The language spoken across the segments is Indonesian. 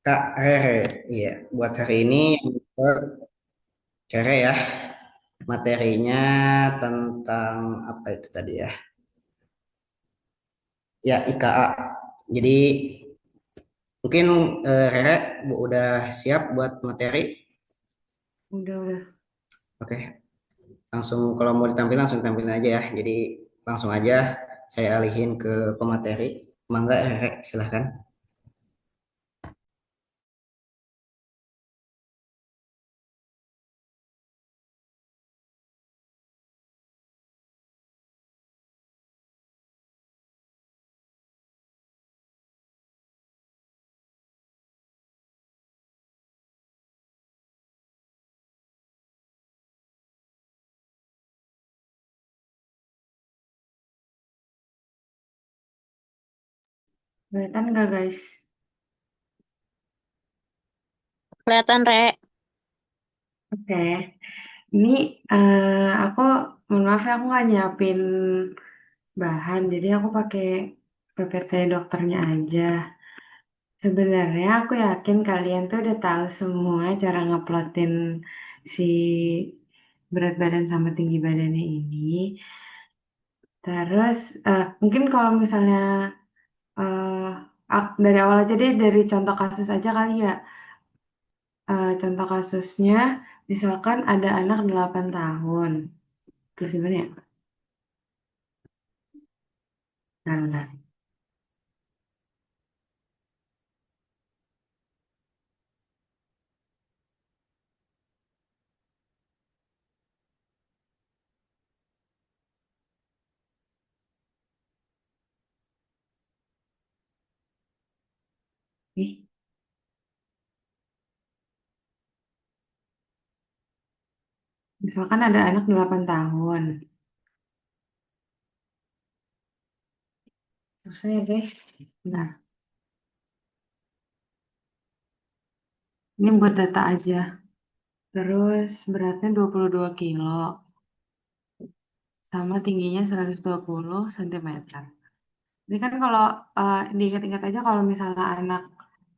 Kak Rere, iya. Buat hari ini yang ke Rere ya, materinya tentang apa itu tadi ya? Ya, IKA. Jadi mungkin Rere udah siap buat materi? Udah. Oke, langsung kalau mau ditampilin langsung tampilin aja ya. Jadi langsung aja saya alihin ke pemateri. Mangga Rere, silahkan. Kelihatan nggak guys? Kelihatan, Rek. Oke, ini aku mohon maaf ya aku nggak nyiapin bahan, jadi aku pakai PPT dokternya aja. Sebenarnya aku yakin kalian tuh udah tahu semua cara ngeplotin si berat badan sama tinggi badannya ini. Terus mungkin kalau misalnya dari awal aja deh dari contoh kasus aja kali ya. Contoh kasusnya, misalkan ada anak 8 tahun. Terus gimana ya? Nah. Ih, misalkan ada anak 8 tahun. Susah ya guys. Bentar. Ini buat data aja. Terus beratnya 22 kilo. Sama tingginya 120 cm. Ini kan kalau diingat-ingat aja kalau misalnya anak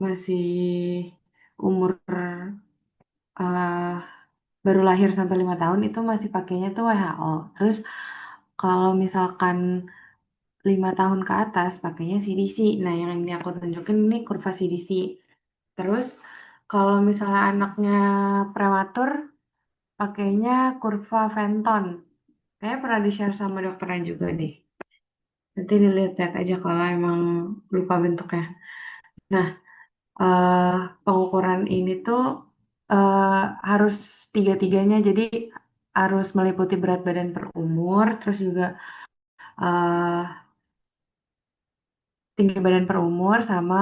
masih umur eh, baru lahir sampai 5 tahun itu masih pakainya tuh WHO. Terus kalau misalkan 5 tahun ke atas pakainya CDC. Nah, yang ini aku tunjukin ini kurva CDC. Terus kalau misalnya anaknya prematur pakainya kurva Fenton. Kayaknya pernah di-share sama dokternya juga deh. Nanti dilihat aja kalau emang lupa bentuknya. Nah, eh, pengukuran ini tuh eh, harus tiga-tiganya. Jadi harus meliputi berat badan per umur, terus juga eh, tinggi badan per umur sama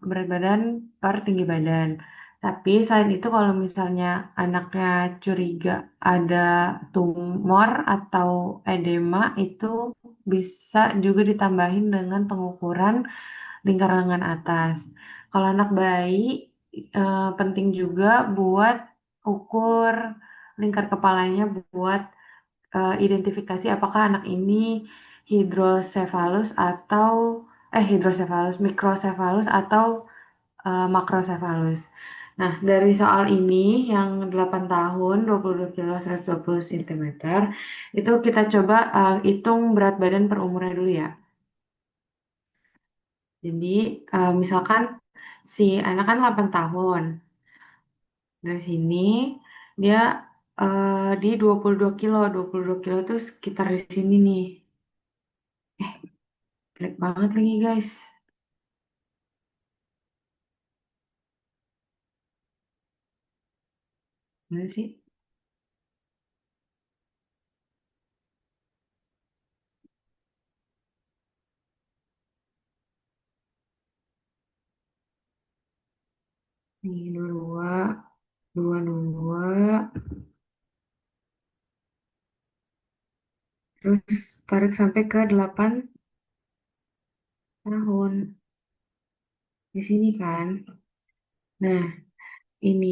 berat badan per tinggi badan. Tapi selain itu kalau misalnya anaknya curiga ada tumor atau edema itu bisa juga ditambahin dengan pengukuran lingkar lengan atas. Kalau anak bayi penting juga buat ukur lingkar kepalanya buat identifikasi apakah anak ini hidrosefalus atau hidrosefalus, mikrosefalus atau makrosefalus. Nah, dari soal ini yang 8 tahun, 22 kilo, 120 cm, itu kita coba hitung berat badan per umurnya dulu ya. Jadi, misalkan si anak kan 8 tahun. Dari sini dia di 22 kilo. 22 kilo itu sekitar di sini nih. Eh, jelek banget lagi guys. Mana sih? Nih, dua, terus tarik sampai ke 8 tahun. Di sini kan. Nah, ini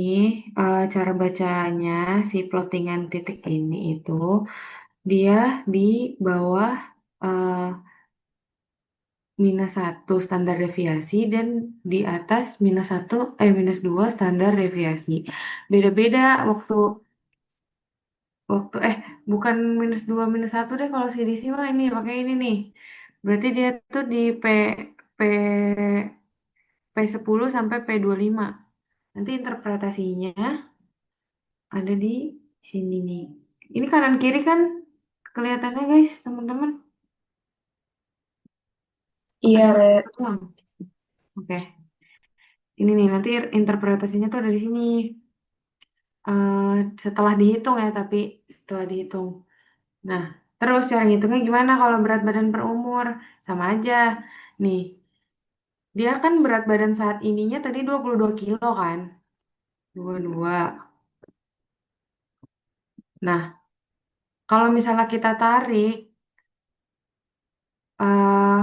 cara bacanya si plottingan titik ini itu dia di bawah eh, -1 standar deviasi dan di atas -2 standar deviasi. Beda-beda waktu waktu bukan -2 -1 deh kalau CDC mah ini pakai ini nih. Berarti dia tuh di P P10 sampai P25. Nanti interpretasinya ada di sini nih. Ini kanan kiri kan kelihatannya guys, teman-teman. Apa Iya, cuma Re. satu doang? Oke. Ini nih nanti interpretasinya tuh ada di sini. Eh, setelah dihitung ya, tapi setelah dihitung. Nah, terus cara ngitungnya gimana kalau berat badan per umur? Sama aja. Nih, dia kan berat badan saat ininya tadi 22 kilo kan? 22. Nah, kalau misalnya kita tarik eh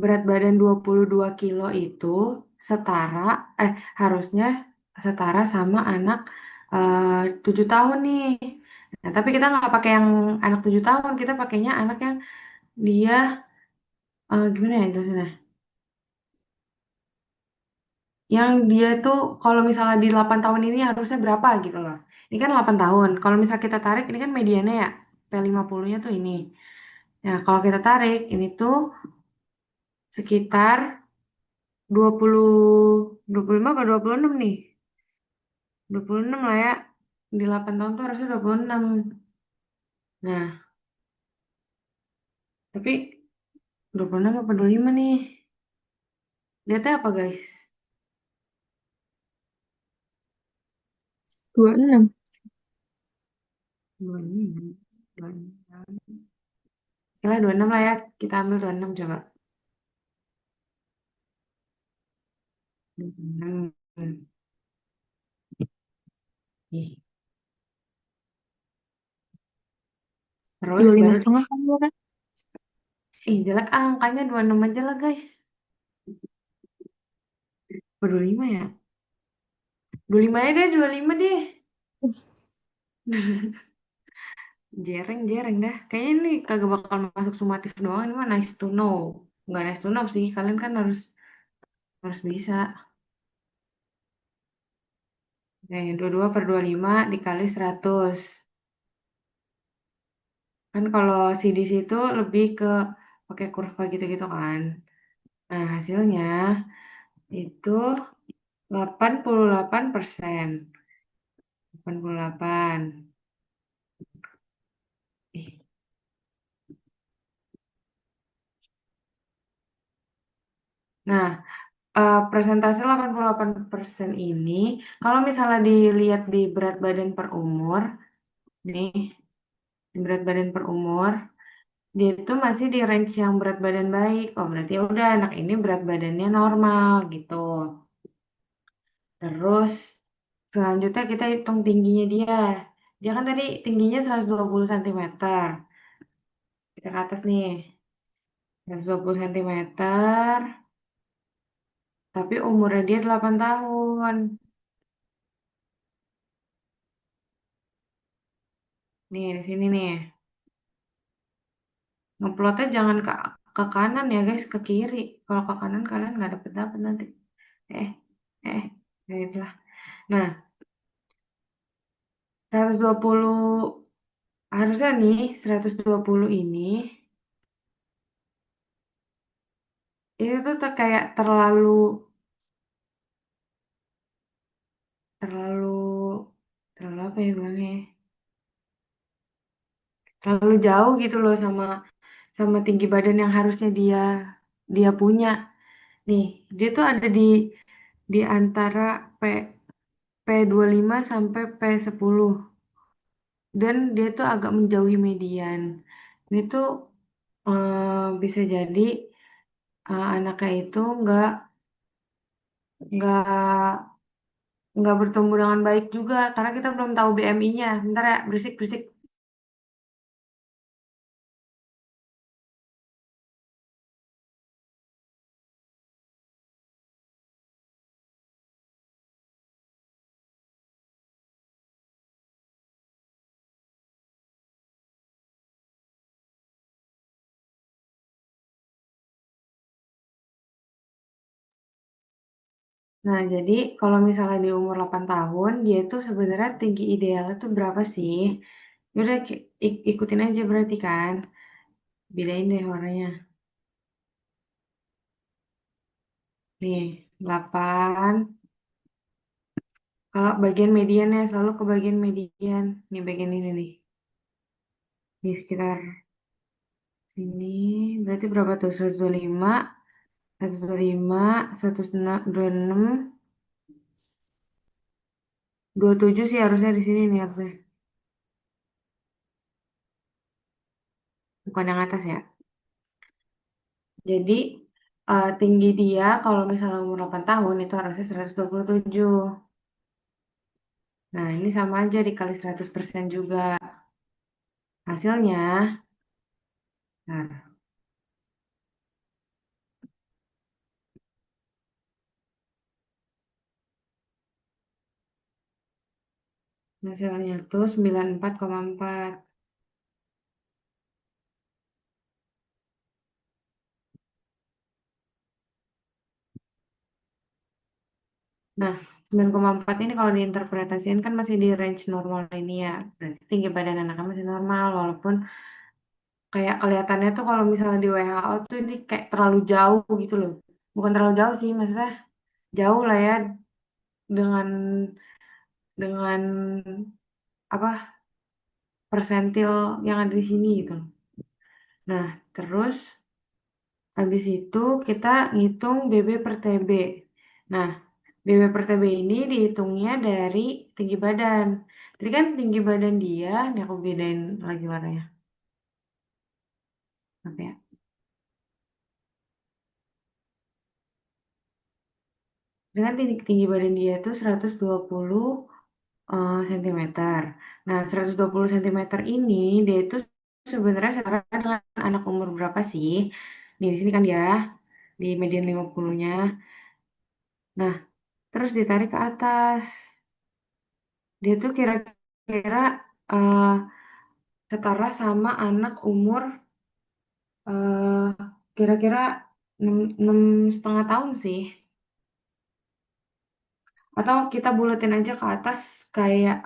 berat badan 22 kilo itu setara, harusnya setara sama anak 7 tahun nih. Nah, tapi kita nggak pakai yang anak 7 tahun, kita pakainya anak yang dia, gimana ya jelasinnya? Yang dia tuh kalau misalnya di 8 tahun ini harusnya berapa gitu loh. Ini kan 8 tahun. Kalau misalnya kita tarik, ini kan mediannya ya, P50-nya tuh ini. Nah, kalau kita tarik, ini tuh sekitar 25 atau 26 nih. 26 lah ya. Di 8 tahun tuh harusnya 26. Nah, tapi 26 apa 25 nih? Lihatnya apa guys? 26. 26. 26. Oke lah 26 lah ya. Kita ambil 26 coba. 26. Ih. Terus 25 baru, setengah kamu, Re. jelek angkanya 26 aja lah guys. 25 ya? 25 aja deh, 25 deh. Jereng-jereng dah. Kayaknya ini kagak bakal masuk sumatif doang. Ini mah nice to know. Nggak nice to know sih. Kalian kan harus harus bisa. Oke, 22 per 25 dikali 100. Kan kalau CDC itu lebih ke pakai kurva gitu-gitu kan. Nah, hasilnya itu 88%. 88. Ih. Nah, persentase 88% ini, kalau misalnya dilihat di berat badan per umur, nih, di berat badan per umur, dia itu masih di range yang berat badan baik. Oh, berarti ya udah anak ini berat badannya normal gitu. Terus selanjutnya kita hitung tingginya dia. Dia kan tadi tingginya 120 cm. Kita ke atas nih. 120 cm. Tapi umurnya dia 8 tahun. Nih, di sini nih. Ngeplotnya jangan ke kanan ya guys, ke kiri. Kalau ke kanan kalian nggak dapet-dapet nanti. Eh, eh, kayak itulah. Nah, 120 harusnya nih 120 ini itu tuh kayak terlalu terlalu terlalu apa ya bilangnya ya? Terlalu jauh gitu loh sama sama tinggi badan yang harusnya dia dia punya. Nih, dia tuh ada di antara P P25 sampai P10 dan dia tuh agak menjauhi median. Ini tuh bisa jadi anaknya itu nggak nggak bertumbuh dengan baik juga karena kita belum tahu BMI-nya. Bentar ya, berisik berisik. Nah, jadi kalau misalnya di umur 8 tahun, dia itu sebenarnya tinggi idealnya tuh berapa sih? Yaudah ikutin aja berarti kan. Bedain deh warnanya. Nih, 8 ke bagian mediannya, selalu ke bagian median. Nih bagian ini nih. Nih sekitar sini. Berarti berapa tuh? 125, 125, 126, 27 sih harusnya di sini nih harusnya. Bukan yang atas ya. Jadi tinggi dia kalau misalnya umur 8 tahun itu harusnya 127. Nah, ini sama aja dikali 100% juga. Hasilnya, nah, hasilnya tuh 94,4. Nah, 9,4 ini kalau diinterpretasikan kan masih di range normal ini ya. Berarti tinggi badan anaknya masih normal, walaupun kayak kelihatannya tuh kalau misalnya di WHO tuh ini kayak terlalu jauh gitu loh. Bukan terlalu jauh sih, maksudnya jauh lah ya dengan dengan apa persentil yang ada di sini gitu loh. Nah, terus habis itu kita ngitung BB per TB. Nah, BB per TB ini dihitungnya dari tinggi badan. Jadi kan tinggi badan dia, nih aku bedain lagi warnanya. Apa ya? Dengan tinggi badan dia itu 120 cm. Nah, 120 cm ini dia itu sebenarnya setara dengan anak umur berapa sih? Nih, di sini kan dia di median 50-nya. Nah, terus ditarik ke atas. Dia tuh kira-kira eh, setara sama anak umur eh, kira-kira 6,5 tahun sih. Atau kita buletin aja ke atas kayak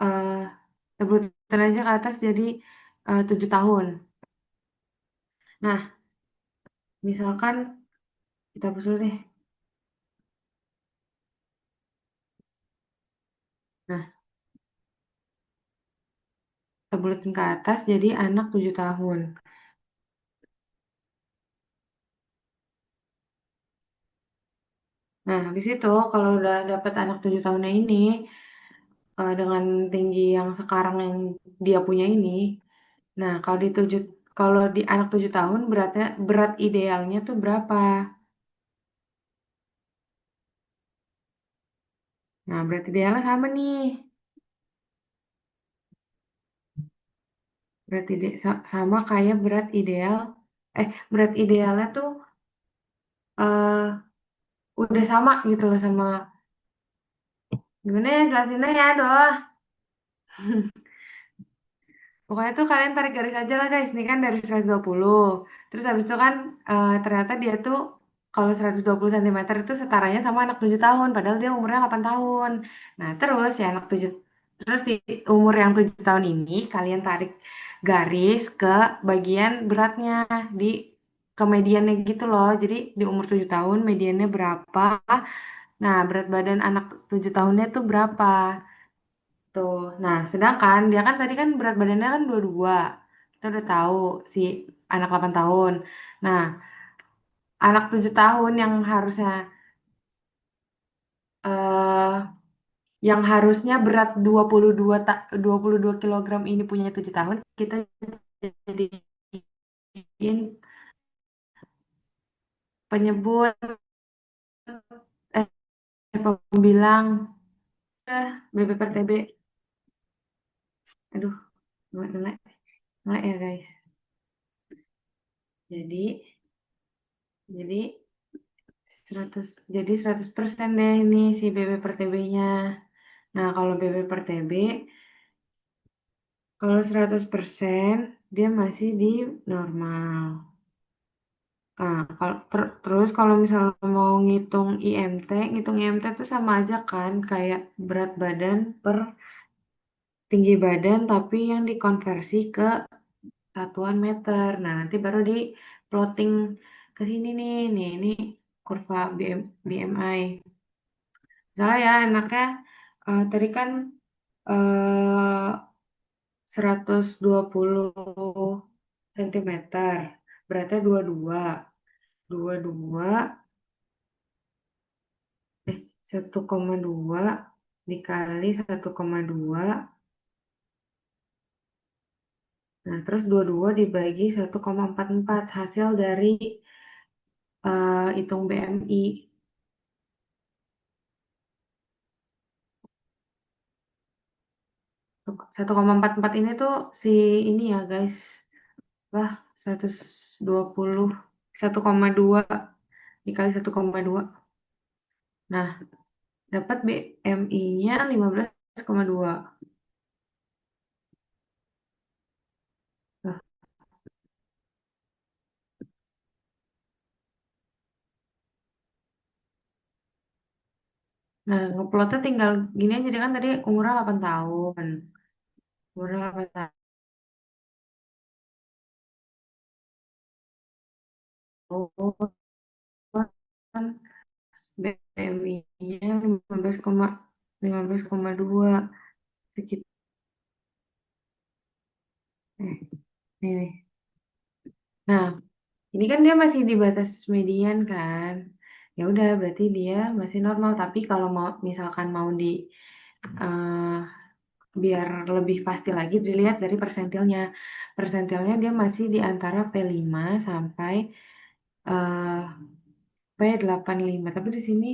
kita buletin aja ke atas jadi 7 tahun. Nah, misalkan kita hapus dulu deh. Nah, kita buletin ke atas jadi anak 7 tahun. Nah, habis itu kalau udah dapet anak 7 tahunnya ini dengan tinggi yang sekarang yang dia punya ini, nah kalau di anak 7 tahun beratnya berat idealnya tuh berapa? Nah, berat idealnya sama nih. Sama kayak berat idealnya tuh eh udah sama gitu loh sama gimana ya jelasinnya ya, aduh. Pokoknya tuh kalian tarik garis aja lah guys. Ini kan dari 120. Terus habis itu kan ternyata dia tuh kalau 120 cm itu setaranya sama anak 7 tahun. Padahal dia umurnya 8 tahun. Nah terus si anak 7, terus si umur yang 7 tahun ini kalian tarik garis ke bagian beratnya di ke mediannya gitu loh. Jadi di umur 7 tahun mediannya berapa. Nah berat badan anak 7 tahunnya tuh berapa. Tuh. Nah, sedangkan dia kan tadi kan berat badannya kan 22. Kita udah tahu si anak 8 tahun. Nah, anak 7 tahun eh yang harusnya berat 22 kilogram ini punya 7 tahun, kita jadiin penyebut eh pembilang BB per TB. Aduh, ngelek, ngelek ya guys. Jadi jadi 100 jadi 100% deh ini si BB per TB-nya. Nah, kalau BB per TB, kalau 100% dia masih di normal. Nah, terus kalau misalnya mau ngitung IMT itu sama aja kan kayak berat badan per tinggi badan tapi yang dikonversi ke satuan meter. Nah, nanti baru di plotting ke sini nih. Nih, ini kurva BMI. Misalnya ya enaknya tadi kan eh 120 cm. Beratnya 22 1,2 dikali 1,2. Nah, terus 22 dibagi 1,44 hasil dari hitung BMI. 1,44 ini tuh si ini ya guys. Lah, 120 1,2 dikali 1,2. Nah, dapat BMI-nya 15,2. Nah, nah, ngeplotnya tinggal gini aja dia kan tadi umurnya 8 tahun. Umurnya 8 tahun kan BMI-nya 15,2 sekitar nih. Nih. Nah, ini kan dia masih di batas median kan. Ya udah berarti dia masih normal. Tapi kalau mau misalkan mau di eh, biar lebih pasti lagi dilihat dari persentilnya. Persentilnya dia masih di antara P5 sampai eh, P85. Tapi di sini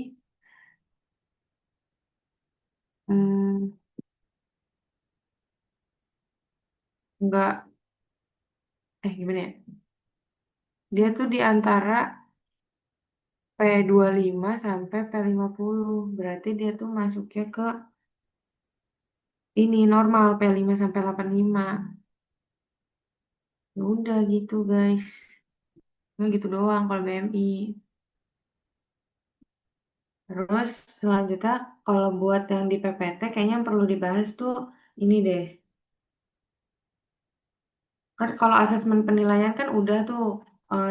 hmm, enggak gimana ya? Dia tuh di antara P25 sampai P50. Berarti dia tuh masuknya ke ini normal P5 sampai 85. Ya udah gitu guys. Nah, gitu doang kalau BMI. Terus selanjutnya kalau buat yang di PPT kayaknya yang perlu dibahas tuh ini deh. Kan kalau asesmen penilaian kan udah tuh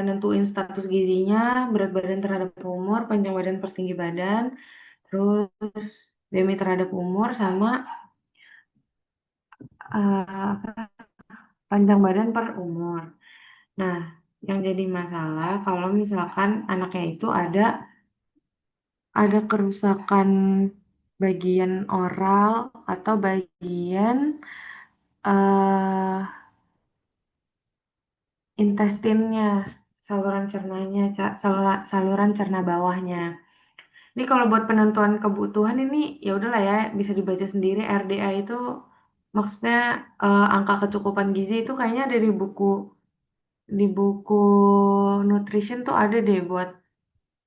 nentuin status gizinya, berat badan terhadap umur, panjang badan per tinggi badan, terus BMI terhadap umur sama apa, panjang badan per umur. Nah, yang jadi masalah kalau misalkan anaknya itu ada kerusakan bagian oral atau bagian eh intestinnya, saluran cernanya, saluran cerna bawahnya. Ini kalau buat penentuan kebutuhan ini ya udahlah ya bisa dibaca sendiri RDA itu maksudnya angka kecukupan gizi itu kayaknya ada di buku nutrition tuh ada deh buat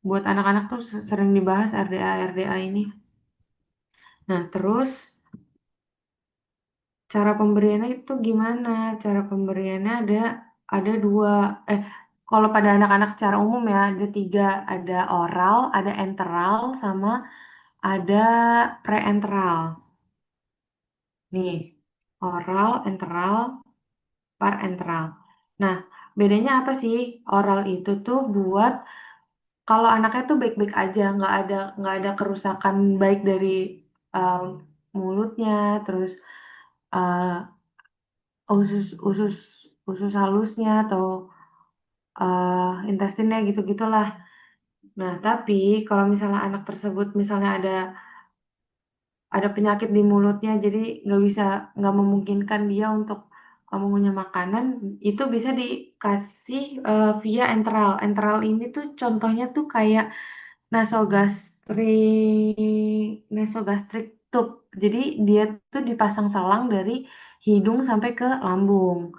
buat anak-anak tuh sering dibahas RDA ini. Nah, terus cara pemberiannya itu gimana? Cara pemberiannya ada dua. Eh, kalau pada anak-anak secara umum ya ada tiga. Ada oral, ada enteral, sama ada preenteral. Nih, oral, enteral, parenteral. Nah, bedanya apa sih? Oral itu tuh buat kalau anaknya tuh baik-baik aja, nggak ada kerusakan baik dari um, mulutnya, terus uh, usus usus usus halusnya atau intestinnya gitu-gitulah. Nah, tapi kalau misalnya anak tersebut misalnya ada penyakit di mulutnya, jadi nggak memungkinkan dia untuk mengunyah makanan, itu bisa dikasih via enteral. Enteral ini tuh contohnya tuh kayak nasogastric tube. Jadi dia tuh dipasang selang dari hidung sampai ke lambung.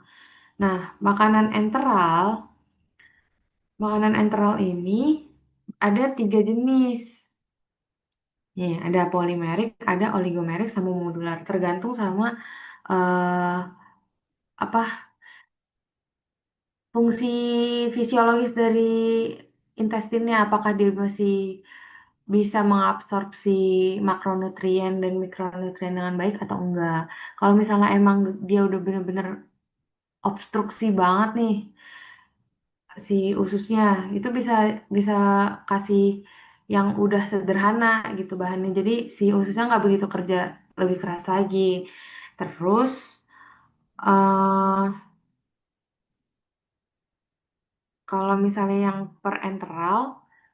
Nah, makanan enteral ini ada tiga jenis. Ya, ada polimerik, ada oligomerik, sama modular. Tergantung sama eh, apa fungsi fisiologis dari intestinnya, apakah dia masih bisa mengabsorpsi makronutrien dan mikronutrien dengan baik atau enggak. Kalau misalnya emang dia udah bener-bener obstruksi banget nih si ususnya, itu bisa bisa kasih yang udah sederhana gitu bahannya. Jadi si ususnya nggak begitu kerja lebih keras lagi. Terus eh kalau misalnya yang perenteral,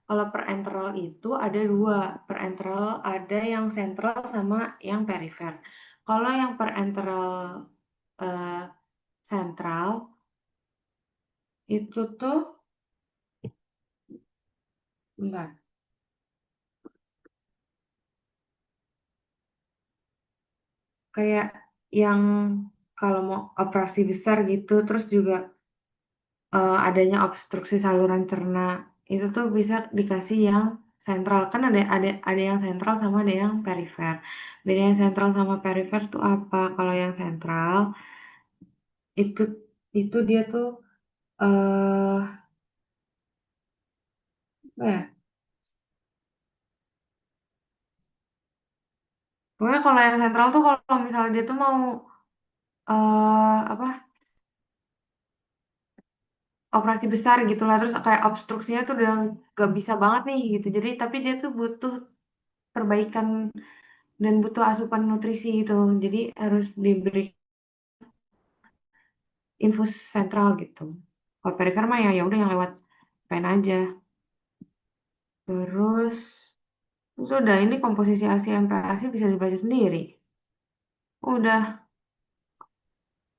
kalau perenteral itu ada dua. Perenteral ada yang sentral sama yang perifer. Kalau yang perenteral eh, sentral itu tuh, bentar, kayak yang kalau mau operasi besar gitu, terus juga adanya obstruksi saluran cerna, itu tuh bisa dikasih yang sentral. Kan ada yang sentral sama ada yang perifer. Beda yang sentral sama perifer tuh apa? Kalau yang sentral itu itu dia tuh eh apa ya? Pokoknya kalau yang sentral tuh kalau misalnya dia tuh mau apa? Operasi besar gitu lah, terus kayak obstruksinya tuh udah gak bisa banget nih gitu. Jadi tapi dia tuh butuh perbaikan dan butuh asupan nutrisi gitu. Jadi harus diberi infus sentral gitu. Kalau perifer mah ya udah yang lewat pen aja. Terus sudah ini komposisi ASI MPASI bisa dibaca sendiri. Udah.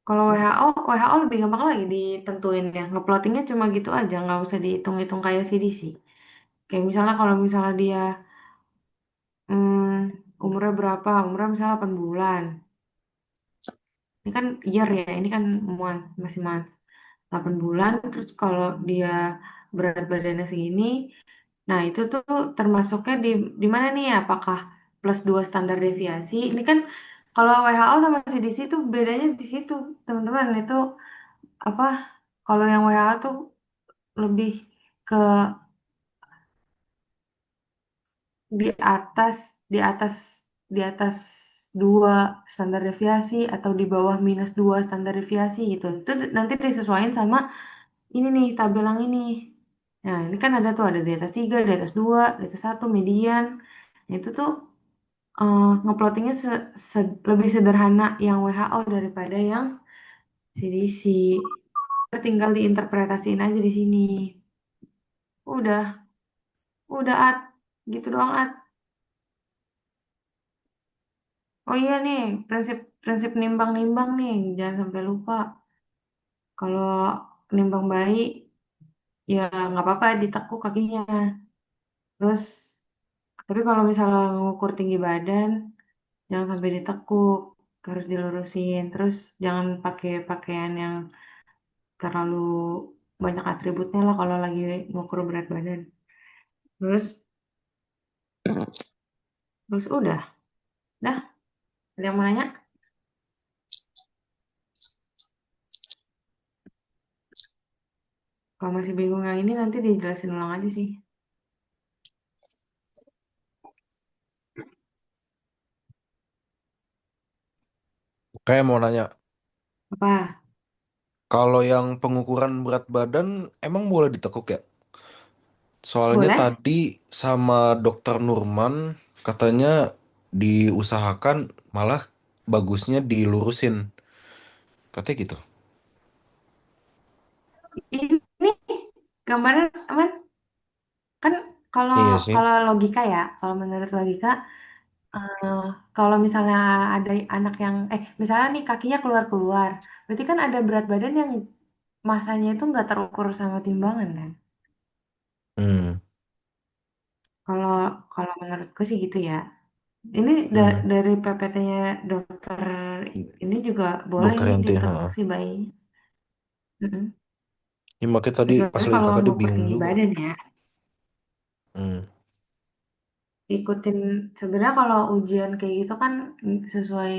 Kalau WHO lebih gampang lagi ditentuin ya. Ngeplotingnya cuma gitu aja, nggak usah dihitung-hitung kayak CDC. Kayak misalnya kalau misalnya dia umurnya berapa? Umurnya misalnya 8 bulan. Ini kan year ya, ini kan month, masih month. 8 bulan, terus kalau dia berat badannya segini, nah itu tuh termasuknya di mana nih? Apakah plus 2 standar deviasi? Ini kan kalau WHO sama CDC itu bedanya di situ, teman-teman. Itu apa? Kalau yang WHO tuh lebih ke di atas di atas di atas 2 standar deviasi atau di bawah minus 2 standar deviasi gitu. Itu nanti disesuaikan sama ini nih tabel yang ini. Nah, ini kan ada tuh ada di atas 3, di atas 2, di atas 1 median. Nah, itu tuh ngeplotingnya lebih sederhana yang WHO daripada yang CDC. Tinggal diinterpretasiin aja di sini. Udah, udah at, gitu doang at. Oh iya nih, prinsip prinsip nimbang-nimbang nih, jangan sampai lupa. Kalau nimbang bayi, ya nggak apa-apa ditekuk kakinya. Terus, tapi kalau misalnya ngukur tinggi badan, jangan sampai ditekuk, harus dilurusin. Terus jangan pakai pakaian yang terlalu banyak atributnya lah kalau lagi ngukur berat badan. Terus, terus dah. Ada yang mau nanya? Kalau masih bingung yang ini nanti dijelasin ulang aja sih. Kayak mau nanya, Apa? kalau yang pengukuran berat badan emang boleh ditekuk ya? Soalnya Boleh? tadi sama dokter Nurman katanya diusahakan malah bagusnya dilurusin. Katanya gitu. Ini gambarnya aman? Kan kalau Iya sih. kalau logika ya, kalau menurut logika, eh, kalau misalnya ada anak yang, misalnya nih kakinya keluar-keluar, berarti kan ada berat badan yang masanya itu nggak terukur sama timbangan kan? Hmm, Kalau kalau menurutku sih gitu ya. Ini hmm. dari PPT-nya dokter ini juga boleh Dokter ini Yanti, ditekuk ha. sih bayi. Mm-mm. Ya, makanya tadi pas Kecuali lagi kalau kakak dia ngukur bingung tinggi juga. badan ya. Hmm, Ikutin sebenarnya kalau ujian kayak gitu kan sesuai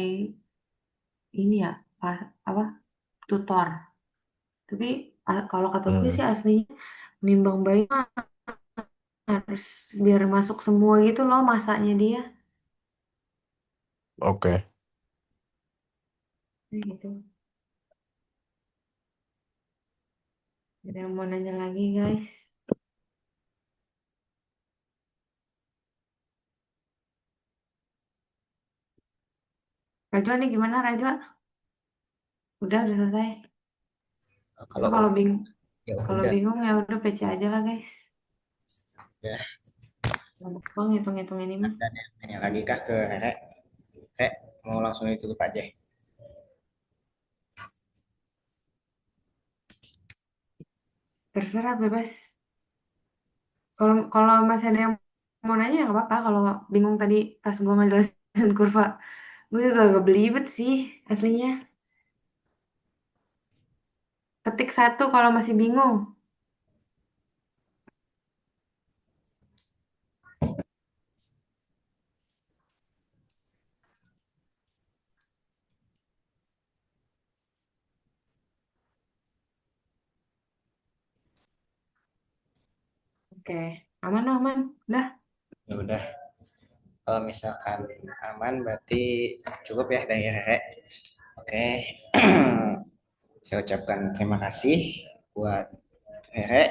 ini ya, apa tutor. Tapi Kalau kata gue Hmm, sih aslinya nimbang bayi mah harus biar masuk semua gitu loh masanya dia. oke. Gitu. Ada yang mau nanya lagi guys? Rajwa nih gimana Rajwa? Udah selesai. Kalau Nah, kalau bingung, ya kalau udah bingung ya udah PC aja lah guys. ya. Gampang hitung-hitung ini mah. Dan yang nanya lagi kah ke Rere? Rere, mau langsung ditutup aja. Terserah bebas. Kalau kalau masih ada yang mau nanya ya nggak apa-apa. Kalau bingung tadi pas gue ngejelasin kurva, gue juga agak belibet sih aslinya. Ketik satu kalau masih bingung. Oke, aman aman. Dah. Ya udah, kalau misalkan aman berarti cukup ya dari Rere. Oke. Saya ucapkan terima kasih buat Rere